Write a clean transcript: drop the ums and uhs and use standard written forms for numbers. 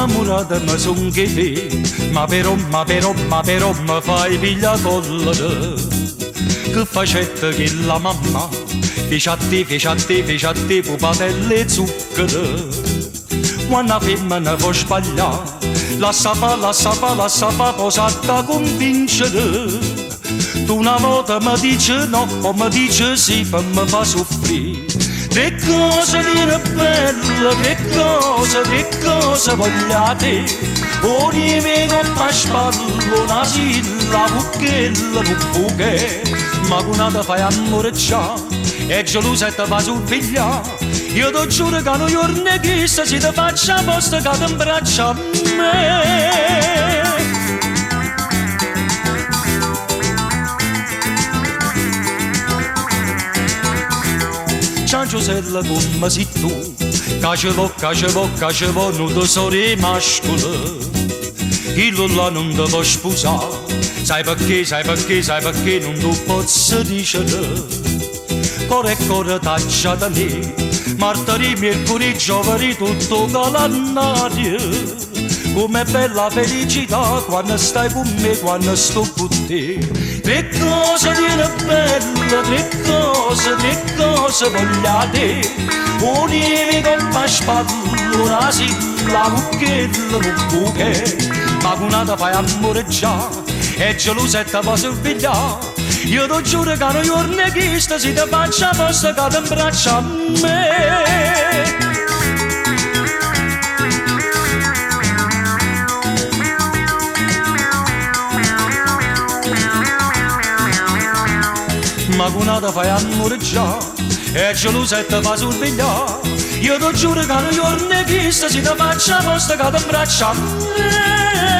innamorata mi son che te, ma però mi fai piglia collera. Che facette che la mamma fece a te pupatelle e zucchero. Quando la femmina può sbagliare, lascia fa, posata convincere. Tu una volta mi dici no, poi mi dici sì, poi mi fa soffrire. Che cosa dire bella, che cosa vogliate? Ogni meno a spallo, una silla, buchella, un buche. Ma quando fai amore già, e gelosa e ti fa sul figliare. Io ti giuro che non giorno che se ti faccia apposta che ti abbraccia a me. Ciao Giusella come sei tu, cacevo, non ti sono mascolo. Io là non ti può sposare, sai perché non ti posso dire. Core taccia da me, martedì, mercoledì, giovedì, tutto calendario. Com'è bella felicità quando stai con me, quando sto con te. Che cosa dire bella, che cosa vogliate? Un nemico al spallo, una silla, buchella, un buche. Ma quando fai amore già, e gelosa e ti fa sorvegliare. Io ti giuro che non giorno che sta si ti faccia apposta che ti abbraccia a me. Ma quando fai amore già, e gelosa e ti fa sorvegliare. Io ti giuro che non giorno che sta si ti faccia apposta che ti abbraccia a me.